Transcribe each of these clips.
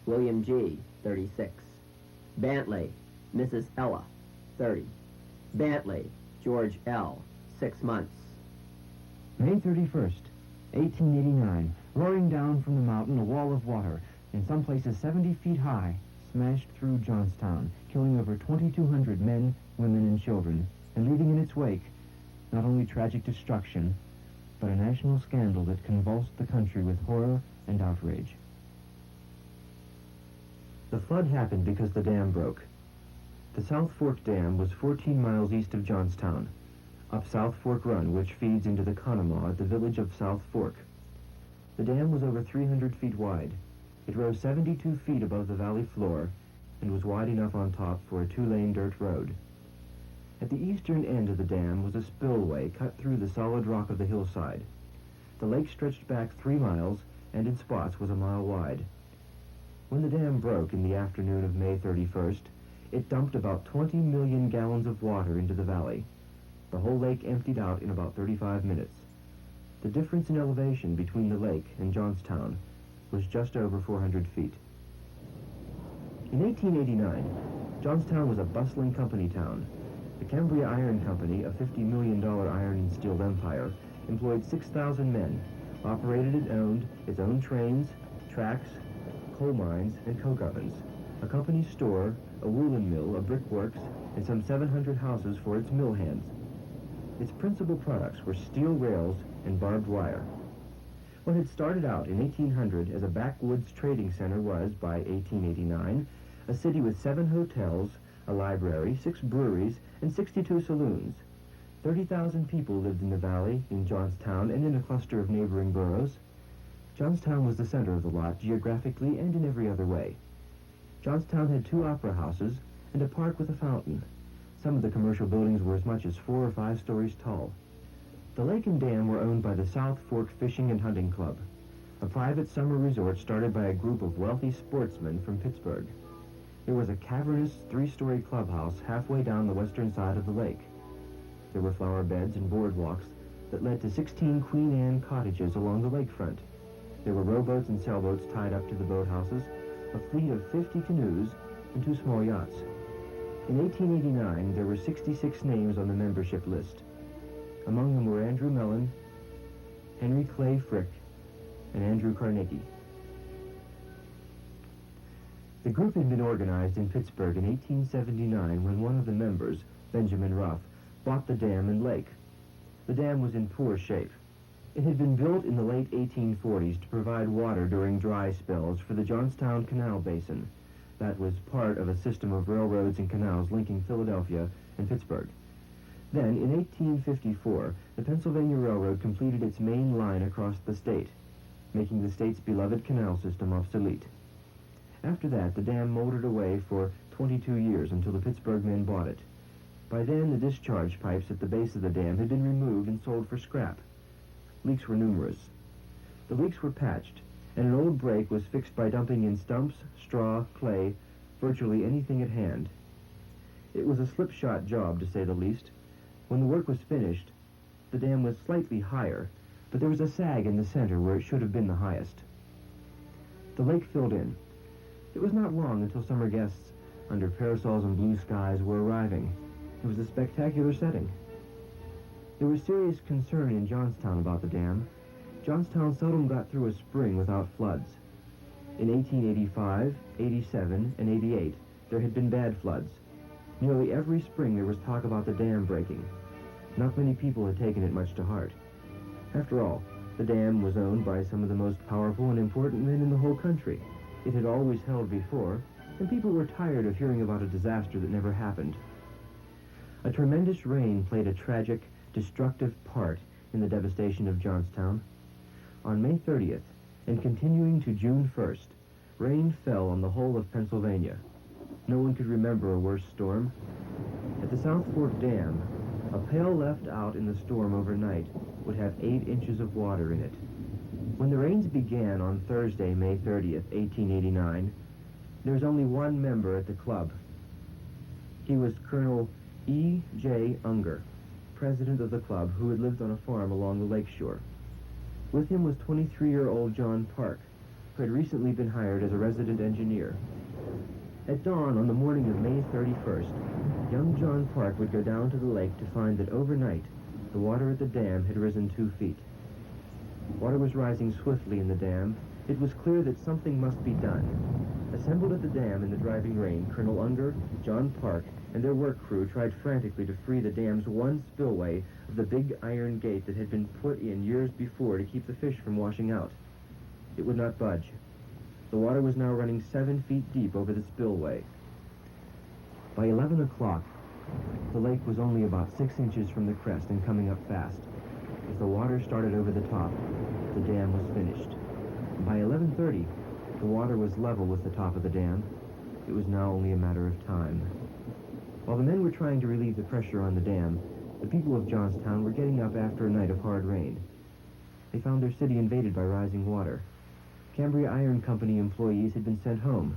William G., 36. Bantley, Mrs. Ella, 30. Bantley, George L., 6 months. May 31st, 1889, roaring down from the mountain a wall of water, in some places 70 feet high, smashed through Johnstown, killing over 2,200 men, women, and children, and leaving in its wake not only tragic destruction, but a national scandal that convulsed the country with horror and outrage. The flood happened because the dam broke. The South Fork Dam was 14 miles east of Johnstown, up South Fork Run, which feeds into the Conemaugh at the village of South Fork. The dam was over 300 feet wide. It rose 72 feet above the valley floor and was wide enough on top for a 2-lane dirt road. At the eastern end of the dam was a spillway cut through the solid rock of the hillside. The lake stretched back 3 miles and in spots was a mile wide. When the dam broke in the afternoon of May 31st, it dumped about 20 million gallons of water into the valley. The whole lake emptied out in about 35 minutes. The difference in elevation between the lake and Johnstown was just over 400 feet. In 1889, Johnstown was a bustling company town. The Cambria Iron Company, a $50 million iron and steel empire, employed 6,000 men, operated and owned its own trains, tracks, coal mines, and coke ovens, a company store, a woolen mill, a brickworks, and some 700 houses for its mill hands. Its principal products were steel rails and barbed wire. What had started out in 1800 as a backwoods trading center was, by 1889, a city with 7 hotels, a library, 6 breweries, and 62 saloons. 30,000 people lived in the valley, in Johnstown, and in a cluster of neighboring boroughs. Johnstown was the center of the lot, geographically and in every other way. Johnstown had 2 opera houses and a park with a fountain. Some of the commercial buildings were as much as 4 or 5 stories tall. The lake and dam were owned by the South Fork Fishing and Hunting Club, a private summer resort started by a group of wealthy sportsmen from Pittsburgh. There was a cavernous 3-story clubhouse halfway down the western side of the lake. There were flower beds and boardwalks that led to 16 Queen Anne cottages along the lakefront. There were rowboats and sailboats tied up to the boathouses, a fleet of 50 canoes, and 2 small yachts. In 1889, there were 66 names on the membership list. Among them were Andrew Mellon, Henry Clay Frick, and Andrew Carnegie. The group had been organized in Pittsburgh in 1879 when one of the members, Benjamin Ruff, bought the dam and lake. The dam was in poor shape. It had been built in the late 1840s to provide water during dry spells for the Johnstown Canal Basin. That was part of a system of railroads and canals linking Philadelphia and Pittsburgh. Then, in 1854, the Pennsylvania Railroad completed its main line across the state, making the state's beloved canal system obsolete. After that, the dam molded away for 22 years until the Pittsburgh men bought it. By then, the discharge pipes at the base of the dam had been removed and sold for scrap. Leaks were numerous. The leaks were patched, and an old break was fixed by dumping in stumps, straw, clay, virtually anything at hand. It was a slipshod job, to say the least. When the work was finished, the dam was slightly higher, but there was a sag in the center where it should have been the highest. The lake filled in. It was not long until summer guests, under parasols and blue skies, were arriving. It was a spectacular setting. There was serious concern in Johnstown about the dam. Johnstown seldom got through a spring without floods. In 1885, 87, and 88, there had been bad floods. Nearly every spring there was talk about the dam breaking. Not many people had taken it much to heart. After all, the dam was owned by some of the most powerful and important men in the whole country. It had always held before, and people were tired of hearing about a disaster that never happened. A tremendous rain played a tragic, destructive part in the devastation of Johnstown. On May 30th, and continuing to June 1st, rain fell on the whole of Pennsylvania. No one could remember a worse storm. At the South Fork Dam, a pail left out in the storm overnight would have 8 inches of water in it. When the rains began on Thursday, May 30th, 1889, there was only one member at the club. He was Colonel E. J. Unger, president of the club, who had lived on a farm along the lake shore. With him was 23-year-old John Park, who had recently been hired as a resident engineer. At dawn on the morning of May 31st, young John Park would go down to the lake to find that overnight, the water at the dam had risen 2 feet. Water was rising swiftly in the dam. It was clear that something must be done. Assembled at the dam in the driving rain, Colonel Unger, John Park, and their work crew tried frantically to free the dam's one spillway of the big iron gate that had been put in years before to keep the fish from washing out. It would not budge. The water was now running 7 feet deep over the spillway. By 11 o'clock, the lake was only about 6 inches from the crest and coming up fast. As the water started over the top, the dam was finished. By 11:30, the water was level with the top of the dam. It was now only a matter of time. While the men were trying to relieve the pressure on the dam, the people of Johnstown were getting up after a night of hard rain. They found their city invaded by rising water. Cambria Iron Company employees had been sent home.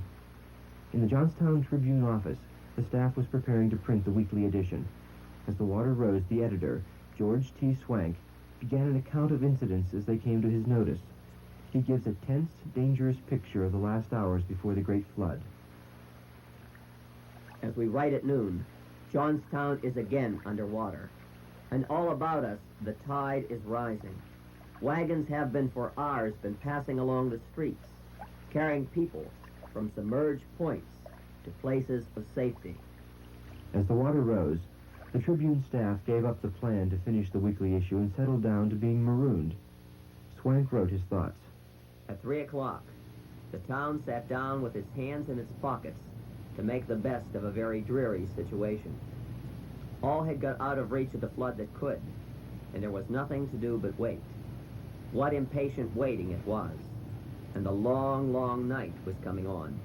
In the Johnstown Tribune office, the staff was preparing to print the weekly edition. As the water rose, the editor, George T. Swank, began an account of incidents as they came to his notice. He gives a tense, dangerous picture of the last hours before the Great Flood. As we write at noon, Johnstown is again underwater, and all about us the tide is rising. Wagons have for hours been passing along the streets, carrying people from submerged points to places of safety. As the water rose, the Tribune staff gave up the plan to finish the weekly issue and settled down to being marooned. Swank wrote his thoughts. At 3 o'clock, the town sat down with its hands in its pockets to make the best of a very dreary situation. All had got out of reach of the flood that could, and there was nothing to do but wait. What impatient waiting it was, and the long, long night was coming on.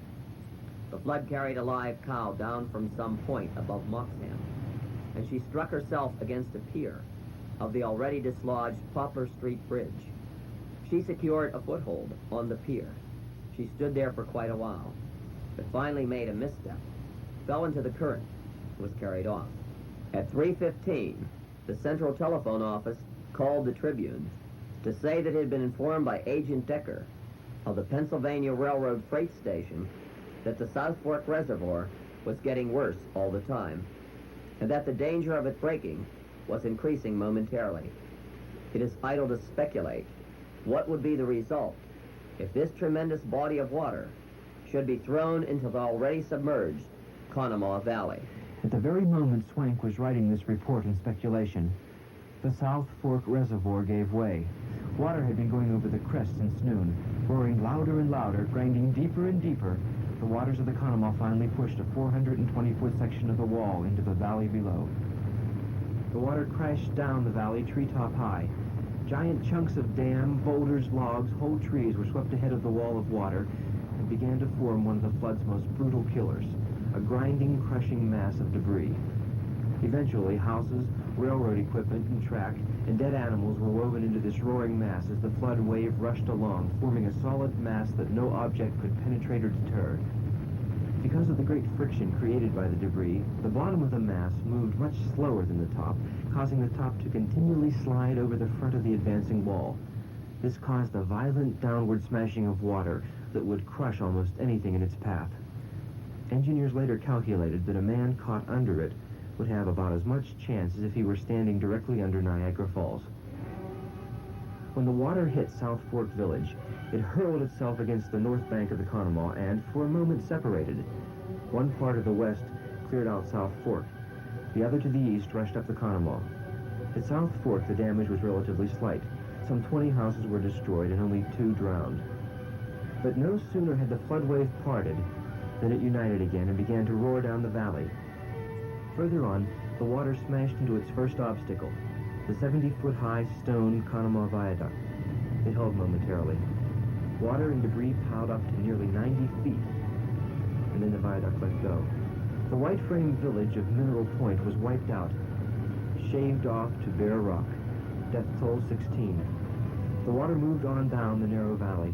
The flood carried a live cow down from some point above Musem, and she struck herself against a pier of the already dislodged Poplar Street Bridge. She secured a foothold on the pier. She stood there for quite a while, but finally made a misstep, fell into the current, and was carried off. At 3:15, the Central Telephone Office called the Tribune to say that it had been informed by Agent Decker of the Pennsylvania Railroad freight station that the South Fork Reservoir was getting worse all the time, and that the danger of it breaking was increasing momentarily. It is idle to speculate what would be the result if this tremendous body of water should be thrown into the already submerged Conemaugh Valley. At the very moment Swank was writing this report in speculation, the South Fork Reservoir gave way. Water had been going over the crest since noon, roaring louder and louder, grinding deeper and deeper. The waters of the Conemaugh finally pushed a 420-foot section of the wall into the valley below. The water crashed down the valley treetop high. Giant chunks of dam, boulders, logs, whole trees were swept ahead of the wall of water and began to form one of the flood's most brutal killers, a grinding, crushing mass of debris. Eventually, houses, railroad equipment and track, and dead animals were woven into this roaring mass as the flood wave rushed along, forming a solid mass that no object could penetrate or deter. Because of the great friction created by the debris, the bottom of the mass moved much slower than the top, causing the top to continually slide over the front of the advancing wall. This caused a violent downward smashing of water that would crush almost anything in its path. Engineers later calculated that a man caught under it would have about as much chance as if he were standing directly under Niagara Falls. When the water hit South Fork Village, it hurled itself against the north bank of the Conemaugh and, for a moment, separated. One part of the west cleared out South Fork. The other to the east rushed up the Conemaugh. At South Fork, the damage was relatively slight. Some 20 houses were destroyed and only 2 drowned. But no sooner had the flood wave parted than it united again and began to roar down the valley. Further on, the water smashed into its first obstacle, the 70-foot-high stone Conemaugh Viaduct. It held momentarily. Water and debris piled up to nearly 90 feet, and then the viaduct let go. The white-frame village of Mineral Point was wiped out, shaved off to bare rock. Death toll 16. The water moved on down the narrow valley,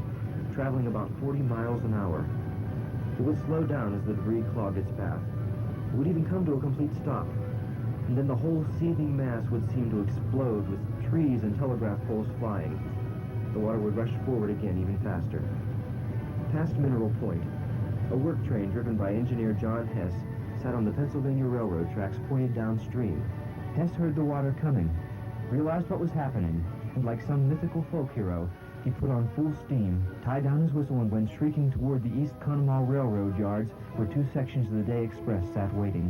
traveling about 40 miles an hour. It would slow down as the debris clogged its path. It would even come to a complete stop, and then the whole seething mass would seem to explode with trees and telegraph poles flying. The water would rush forward again even faster. Past Mineral Point, a work train driven by engineer John Hess sat on the Pennsylvania Railroad tracks pointed downstream. Hess heard the water coming, realized what was happening, and like some mythical folk hero, he put on full steam, tied down his whistle, and went shrieking toward the East Conemaugh Railroad yards where two sections of the Day Express sat waiting.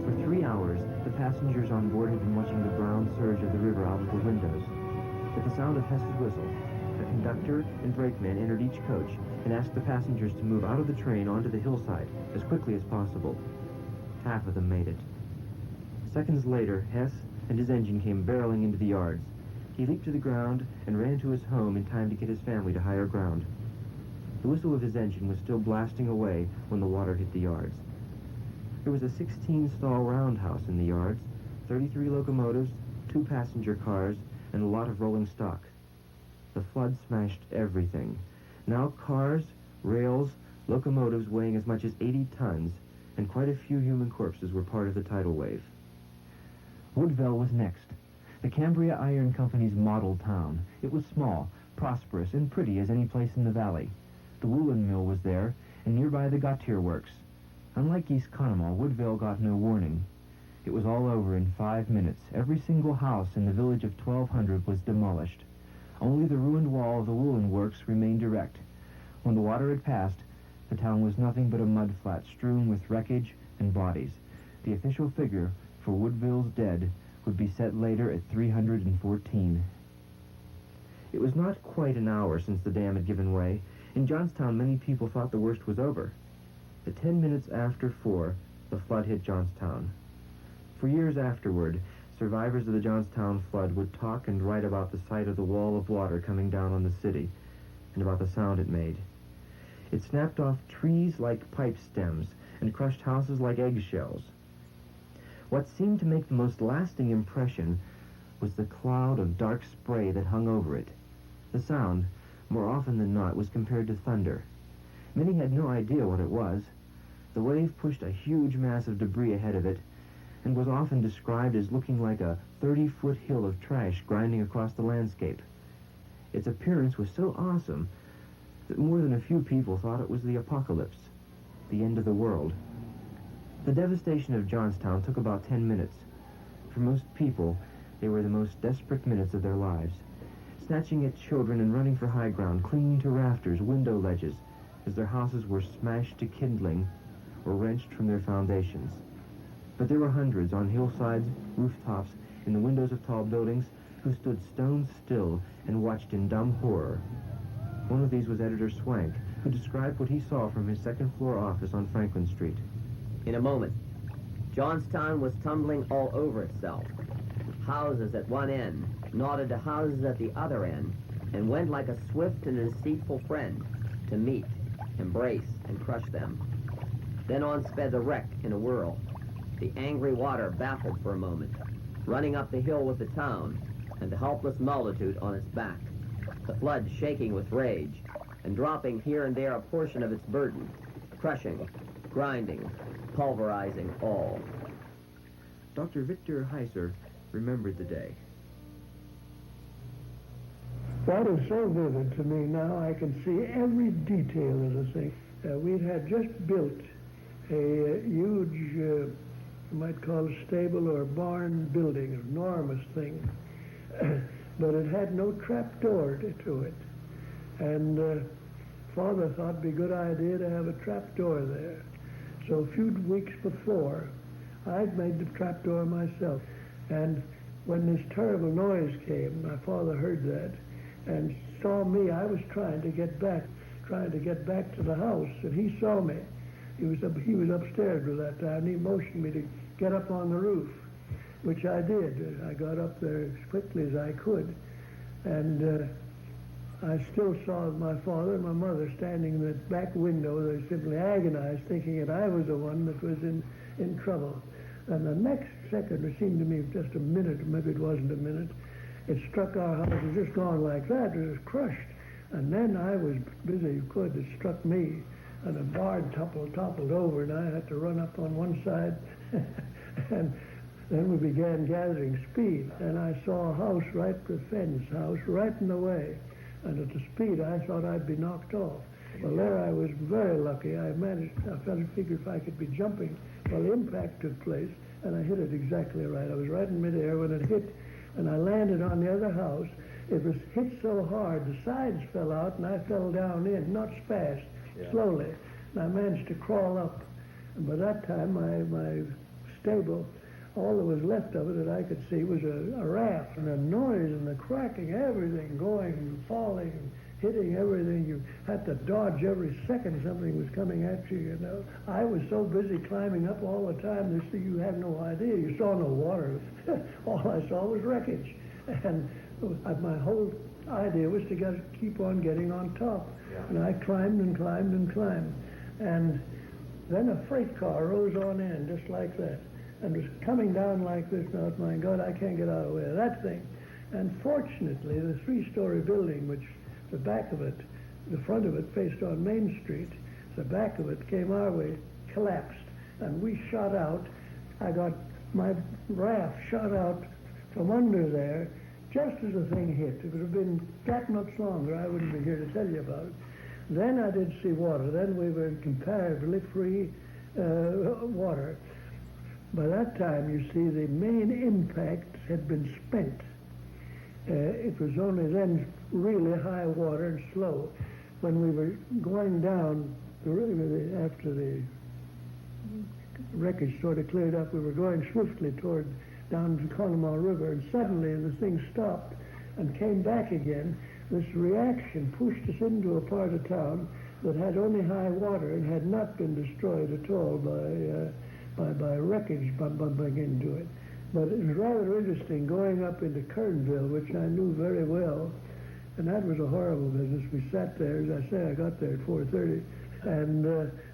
For 3 hours, the passengers on board had been watching the brown surge of the river out of the windows. At the sound of Hess's whistle, the conductor and brakeman entered each coach and asked the passengers to move out of the train onto the hillside as quickly as possible. Half of them made it. Seconds later, Hess and his engine came barreling into the yards. He leaped to the ground and ran to his home in time to get his family to higher ground. The whistle of his engine was still blasting away when the water hit the yards. There was a 16-stall roundhouse in the yards, 33 locomotives, 2 passenger cars, and a lot of rolling stock. The flood smashed everything. Now cars, rails, locomotives weighing as much as 80 tons, and quite a few human corpses were part of the tidal wave. Woodville was next, the Cambria Iron Company's model town. It was small, prosperous, and pretty as any place in the valley. The woolen mill was there, and nearby the Gautier Works. Unlike East Conemaugh, Woodville got no warning. It was all over in 5 minutes. Every single house in the village of 1200 was demolished. Only the ruined wall of the woolen works remained erect. When the water had passed, the town was nothing but a mud flat strewn with wreckage and bodies. The official figure for Woodville's dead would be set later at 314. It was not quite an hour since the dam had given way. In Johnstown, many people thought the worst was over. At 10 minutes after 4, the flood hit Johnstown. For years afterward, survivors of the Johnstown flood would talk and write about the sight of the wall of water coming down on the city, and about the sound it made. It snapped off trees like pipe stems, and crushed houses like eggshells. What seemed to make the most lasting impression was the cloud of dark spray that hung over it. The sound, more often than not, was compared to thunder. Many had no idea what it was. The wave pushed a huge mass of debris ahead of it, and was often described as looking like a 30-foot hill of trash grinding across the landscape. Its appearance was so awesome that more than a few people thought it was the apocalypse, the end of the world. The devastation of Johnstown took about 10 minutes. For most people, they were the most desperate minutes of their lives, snatching at children and running for high ground, clinging to rafters, window ledges, as their houses were smashed to kindling or wrenched from their foundations. But there were hundreds on hillsides, rooftops, in the windows of tall buildings who stood stone still and watched in dumb horror. One of these was Editor Swank, who described what he saw from his second-floor office on Franklin Street. In a moment, Johnstown was tumbling all over itself. Houses at one end nodded to houses at the other end, and went like a swift and deceitful friend to meet, embrace, and crush them. Then on sped the wreck in a whirl, the angry water baffled for a moment, running up the hill with the town, and the helpless multitude on its back, the flood shaking with rage, and dropping here and there a portion of its burden, crushing, grinding, pulverizing all. Dr. Victor Heiser remembered the day. That is so vivid to me now. I can see every detail of the thing. We had just built a huge, you might call it stable or barn building, an enormous thing. But it had no trap door to it. And Father thought it'd be a good idea to have a trap door there. So a few weeks before, I'd made the trap door myself. And when this terrible noise came, my father heard that and saw me. I was trying to get back to the house, and he saw me. He was upstairs at that time, and he motioned me to get up on the roof, which I did. I got up there as quickly as I could, and I still saw my father and my mother standing in the back window. They simply agonized, thinking that I was the one that was in trouble. And the next second, it seemed to me just a minute, maybe it wasn't a minute, it struck our house. It was just gone like that. It was crushed. And then I was busy, it struck me, and a barn toppled over, and I had to run up on one side. And then we began gathering speed, and I saw a house right, the fence house, right in the way. And at the speed, I thought I'd be knocked off. Well, there I was very lucky. I figured if I could be jumping. Well, the impact took place, and I hit it exactly right. I was right in midair when it hit, and I landed on the other house. It was hit so hard, the sides fell out, and I fell down in, not fast, slowly. And I managed to crawl up. And by that time, my stable, all that was left of it that I could see was a raft, and the noise and the cracking, everything going and falling and hitting everything. You had to dodge every second something was coming at you, you know. I was so busy climbing up all the time, you had no idea. You saw no water. All I saw was wreckage. And my whole idea was to keep on getting on top. Yeah. And I climbed and climbed and climbed. And then a freight car rose on in just like that and was coming down like this. Now, my God, I can't get out of the way of that thing. And fortunately, the three-story building, which the back of it, the front of it faced on Main Street, the back of it came our way, collapsed, and we shot out. I got my raft shot out from under there just as the thing hit. If it would have been that much longer, I wouldn't be here to tell you about it. Then I did see water. Then we were in comparatively free water. By that time, you see, the main impact had been spent. It was only then really high water and slow. When we were going down, after the wreckage sort of cleared up, we were going swiftly down the Conemaugh River, and suddenly the thing stopped and came back again. This reaction pushed us into a part of town that had only high water and had not been destroyed at all by wreckage bumping into it. But it was rather interesting going up into Kernville, which I knew very well, and that was a horrible business. We sat there, as I say, I got there at 4:30, and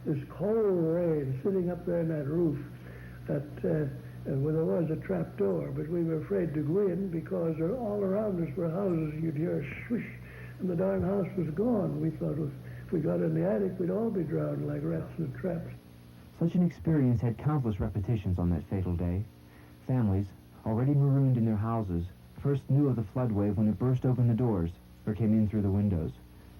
this cold rain sitting up there in that roof, well, there was a trap door, but we were afraid to go in because all around us were houses. You'd hear a swish, and the darn house was gone. We thought if we got in the attic, we'd all be drowned like rats in a trap. Such an experience had countless repetitions on that fatal day. Families, already marooned in their houses, first knew of the flood wave when it burst open the doors or came in through the windows.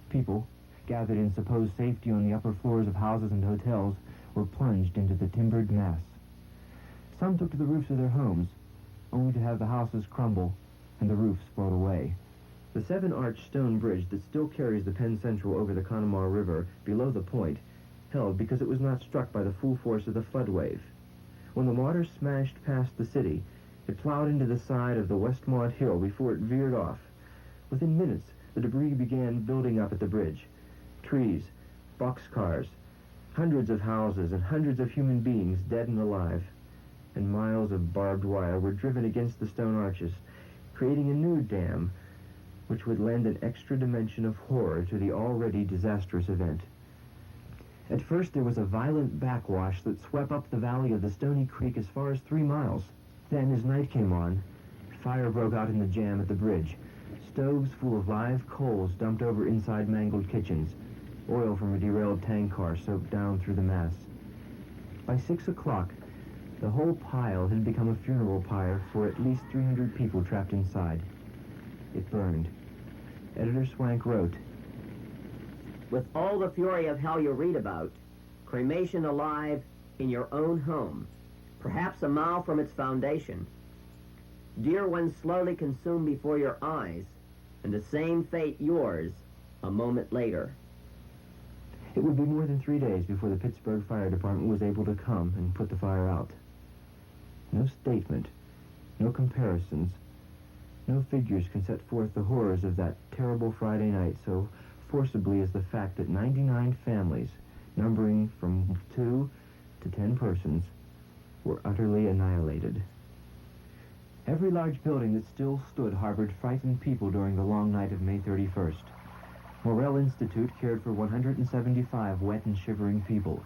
People, gathered in supposed safety on the upper floors of houses and hotels, were plunged into the timbered mass. Some took to the roofs of their homes, only to have the houses crumble and the roofs float away. The 7-arch stone bridge that still carries the Penn Central over the Conemaugh River below the point held because it was not struck by the full force of the flood wave. When the water smashed past the city, it plowed into the side of the Westmont Hill before it veered off. Within minutes, the debris began building up at the bridge. Trees, boxcars, hundreds of houses, and hundreds of human beings dead and alive. And miles of barbed wire were driven against the stone arches, creating a new dam, which would lend an extra dimension of horror to the already disastrous event. At first, there was a violent backwash that swept up the valley of the Stony Creek as far as 3 miles. Then, as night came on, fire broke out in the jam at the bridge. Stoves full of live coals dumped over inside mangled kitchens. Oil from a derailed tank car soaked down through the mass. By 6 o'clock, the whole pile had become a funeral pyre for at least 300 people trapped inside. It burned. Editor Swank wrote, "With all the fury of hell you read about, cremation alive in your own home, perhaps a mile from its foundation, dear ones slowly consumed before your eyes, and the same fate yours a moment later." It would be more than 3 days before the Pittsburgh Fire Department was able to come and put the fire out. No statement, no comparisons, no figures can set forth the horrors of that terrible Friday night so forcibly as the fact that 99 families, numbering from 2 to 10 persons, were utterly annihilated. Every large building that still stood harbored frightened people during the long night of May 31st. Morrell Institute cared for 175 wet and shivering people.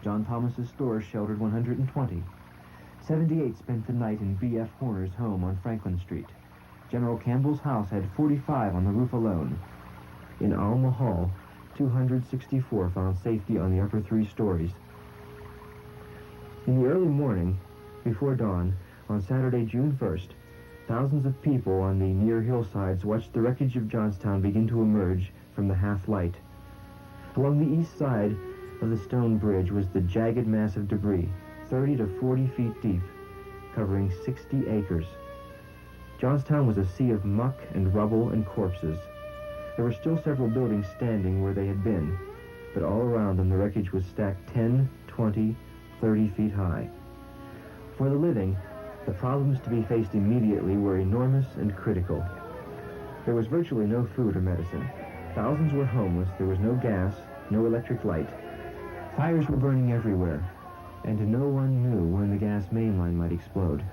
John Thomas's stores sheltered 120. 78 spent the night in B.F. Horner's home on Franklin Street. General Campbell's house had 45 on the roof alone. In Alma Hall, 264 found safety on the upper 3 stories. In the early morning, before dawn, on Saturday, June 1st, thousands of people on the near hillsides watched the wreckage of Johnstown begin to emerge from the half-light. Along the east side of the stone bridge was the jagged mass of debris, 30 to 40 feet deep, covering 60 acres. Johnstown was a sea of muck and rubble and corpses. There were still several buildings standing where they had been, but all around them the wreckage was stacked 10, 20, 30 feet high. For the living, the problems to be faced immediately were enormous and critical. There was virtually no food or medicine. Thousands were homeless. There was no gas, no electric light. Fires were burning everywhere, and no one knew when the gas main line might explode.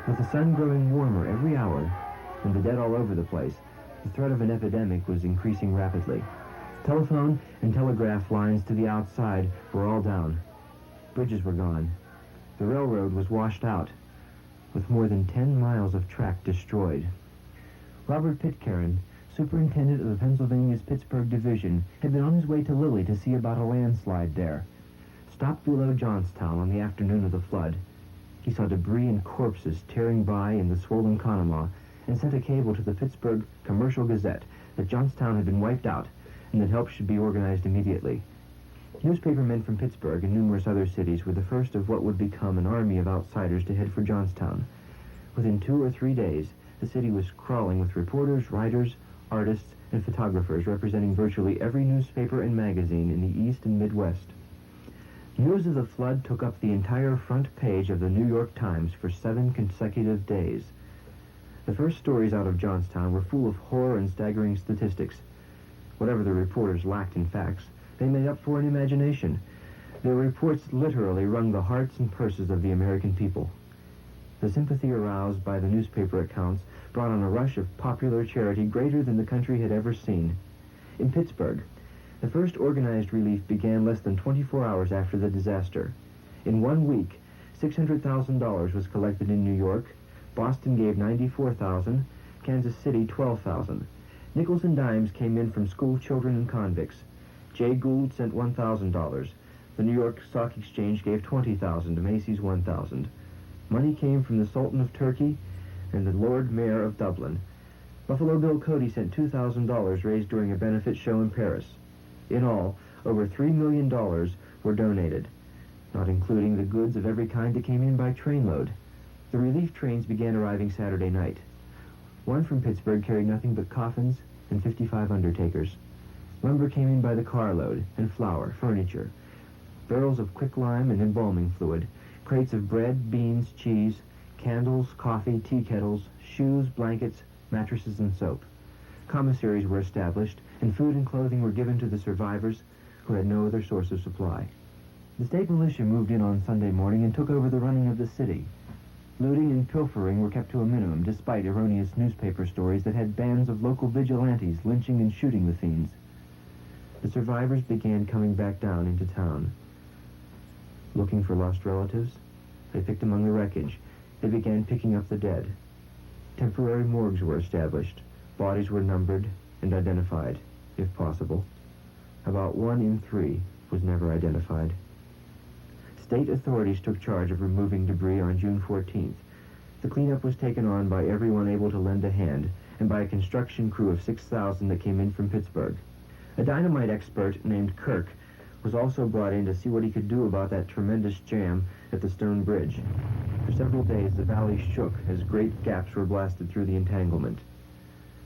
With the sun growing warmer every hour, and the dead all over the place, the threat of an epidemic was increasing rapidly. Telephone and telegraph lines to the outside were all down. Bridges were gone. The railroad was washed out, with more than 10 miles of track destroyed. Robert Pitcairn, superintendent of the Pennsylvania's Pittsburgh Division, had been on his way to Lilly to see about a landslide there. Stopped below Johnstown on the afternoon of the flood, he saw debris and corpses tearing by in the swollen Conemaugh and sent a cable to the Pittsburgh Commercial Gazette that Johnstown had been wiped out and that help should be organized immediately. Newspapermen from Pittsburgh and numerous other cities were the first of what would become an army of outsiders to head for Johnstown. Within 2 or 3 days, the city was crawling with reporters, writers, artists, and photographers representing virtually every newspaper and magazine in the East and Midwest. News of the flood took up the entire front page of the New York Times for 7 consecutive days. The first stories out of Johnstown were full of horror and staggering statistics. Whatever the reporters lacked in facts, they made up for in imagination. Their reports literally wrung the hearts and purses of the American people. The sympathy aroused by the newspaper accounts brought on a rush of popular charity greater than the country had ever seen. In Pittsburgh, the first organized relief began less than 24 hours after the disaster. In 1 week, $600,000 was collected in New York. Boston gave $94,000, Kansas City $12,000. Nickels and dimes came in from school children and convicts. Jay Gould sent $1,000. The New York Stock Exchange gave $20,000, Macy's $1,000. Money came from the Sultan of Turkey and the Lord Mayor of Dublin. Buffalo Bill Cody sent $2,000 raised during a benefit show in Paris. In all, over $3 million were donated, not including the goods of every kind that came in by trainload. The relief trains began arriving Saturday night. One from Pittsburgh carried nothing but coffins and 55 undertakers. Lumber came in by the carload, and flour, furniture, barrels of quicklime and embalming fluid, crates of bread, beans, cheese, candles, coffee, tea kettles, shoes, blankets, mattresses, and soap. Commissaries were established, and food and clothing were given to the survivors who had no other source of supply. The state militia moved in on Sunday morning and took over the running of the city. Looting and pilfering were kept to a minimum, despite erroneous newspaper stories that had bands of local vigilantes lynching and shooting the fiends. The survivors began coming back down into town. Looking for lost relatives, they picked among the wreckage. They began picking up the dead. Temporary morgues were established. Bodies were numbered and identified, if possible. About 1 in 3 was never identified. State authorities took charge of removing debris on June 14th. The cleanup was taken on by everyone able to lend a hand, and by a construction crew of 6,000 that came in from Pittsburgh. A dynamite expert named Kirk was also brought in to see what he could do about that tremendous jam at the stone bridge. For several days, the valley shook as great gaps were blasted through the entanglement.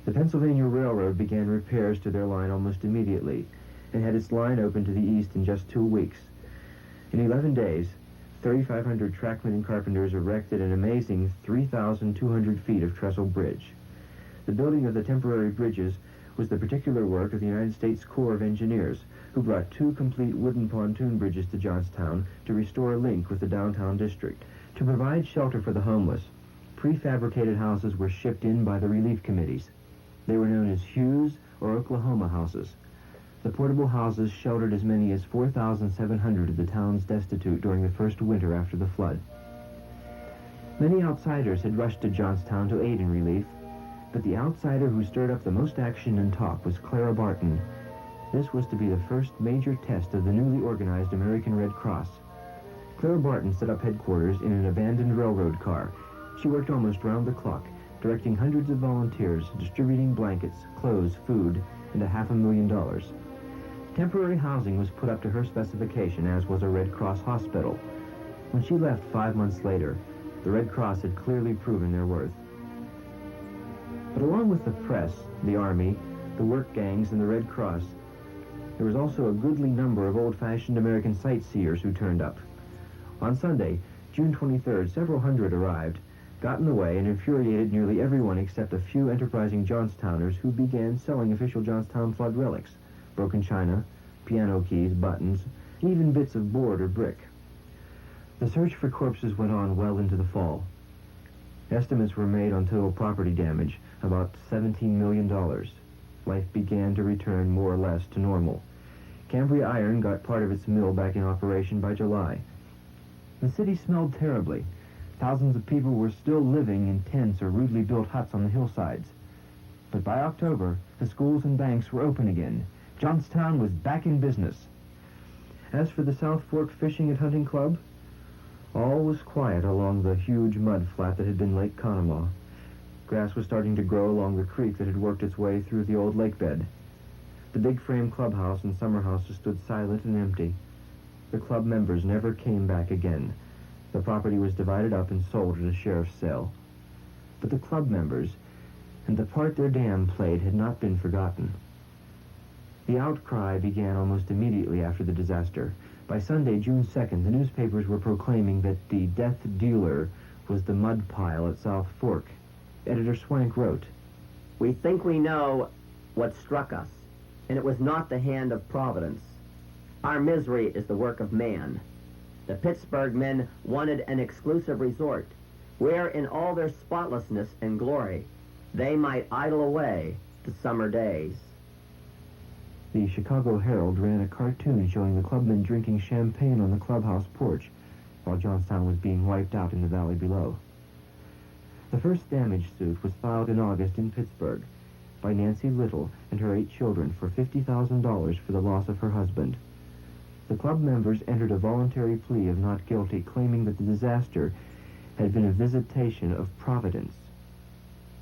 The Pennsylvania Railroad began repairs to their line almost immediately, and had its line open to the east in just 2 weeks. In 11 days, 3,500 trackmen and carpenters erected an amazing 3,200 feet of trestle bridge. The building of the temporary bridges was the particular work of the United States Corps of Engineers, who brought 2 complete wooden pontoon bridges to Johnstown to restore a link with the downtown district. To provide shelter for the homeless, prefabricated houses were shipped in by the relief committees. They were known as Hughes or Oklahoma houses. The portable houses sheltered as many as 4,700 of the town's destitute during the first winter after the flood. Many outsiders had rushed to Johnstown to aid in relief, but the outsider who stirred up the most action and talk was Clara Barton. This was to be the first major test of the newly organized American Red Cross. Clara Barton set up headquarters in an abandoned railroad car. She worked almost round the clock, directing hundreds of volunteers, distributing blankets, clothes, food, and $500,000. Temporary housing was put up to her specification, as was a Red Cross hospital. When she left 5 months later, the Red Cross had clearly proven their worth. But along with the press, the Army, the work gangs, and the Red Cross, there was also a goodly number of old-fashioned American sightseers who turned up. On Sunday, June 23rd, several hundred arrived, got in the way, and infuriated nearly everyone except a few enterprising Johnstowners who began selling official Johnstown flood relics, broken china, piano keys, buttons, and even bits of board or brick. The search for corpses went on well into the fall. Estimates were made on total property damage, about $17 million. Life began to return more or less to normal. Cambria Iron got part of its mill back in operation by July. The city smelled terribly. Thousands of people were still living in tents or rudely built huts on the hillsides. But by October, the schools and banks were open again. Johnstown was back in business. As for the South Fork Fishing and Hunting Club, all was quiet along the huge mud flat that had been Lake Conemaugh. Grass was starting to grow along the creek that had worked its way through the old lake bed. The big frame clubhouse and summer houses stood silent and empty. The club members never came back again. The property was divided up and sold at a sheriff's sale. But the club members, and the part their dam played, had not been forgotten. The outcry began almost immediately after the disaster. By Sunday, June 2nd, the newspapers were proclaiming that the death dealer was the mud pile at South Fork. Editor Swank wrote, "We think we know what struck us, and it was not the hand of Providence. Our misery is the work of man. The Pittsburgh men wanted an exclusive resort, where in all their spotlessness and glory, they might idle away the summer days." The Chicago Herald ran a cartoon showing the clubmen drinking champagne on the clubhouse porch, while Johnstown was being wiped out in the valley below. The first damage suit was filed in August in Pittsburgh by Nancy Little and her 8 children for $50,000 for the loss of her husband. The club members entered a voluntary plea of not guilty, claiming that the disaster had been a visitation of Providence.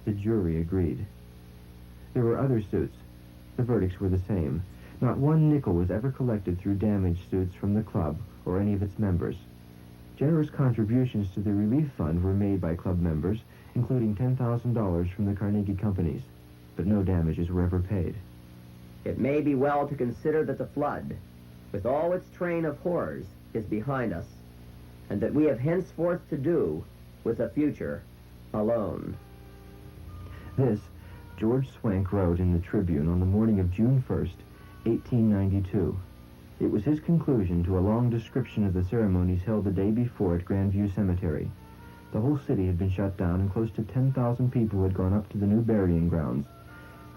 The jury agreed. There were other suits. The verdicts were the same. Not one nickel was ever collected through damage suits from the club or any of its members. Generous contributions to the relief fund were made by club members, including $10,000 from the Carnegie companies, but no damages were ever paid. It may be well to consider that the flood, with all its train of horrors, is behind us, and that we have henceforth to do with the future alone. This, George Swank wrote in the Tribune on the morning of June 1st, 1892. It was his conclusion to a long description of the ceremonies held the day before at Grandview Cemetery. The whole city had been shut down, and close to 10,000 people had gone up to the new burying grounds.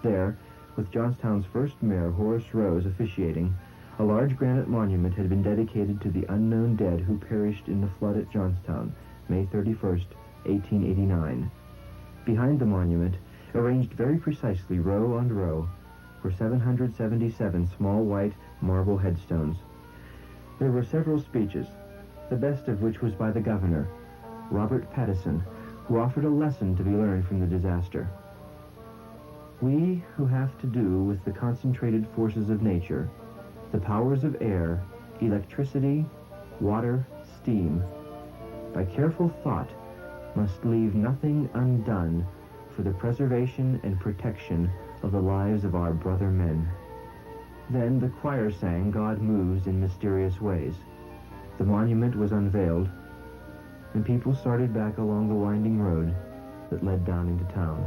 There, with Johnstown's first mayor, Horace Rose, officiating, a large granite monument had been dedicated to the unknown dead who perished in the flood at Johnstown, May 31st, 1889. Behind the monument, arranged very precisely row on row, were 777 small white marble headstones. There were several speeches, the best of which was by the governor, Robert Pattison, who offered a lesson to be learned from the disaster. We who have to do with the concentrated forces of nature, the powers of air, electricity, water, steam, by careful thought must leave nothing undone for the preservation and protection of the lives of our brother men. Then the choir sang God Moves in Mysterious Ways. The monument was unveiled, and people started back along the winding road that led down into town.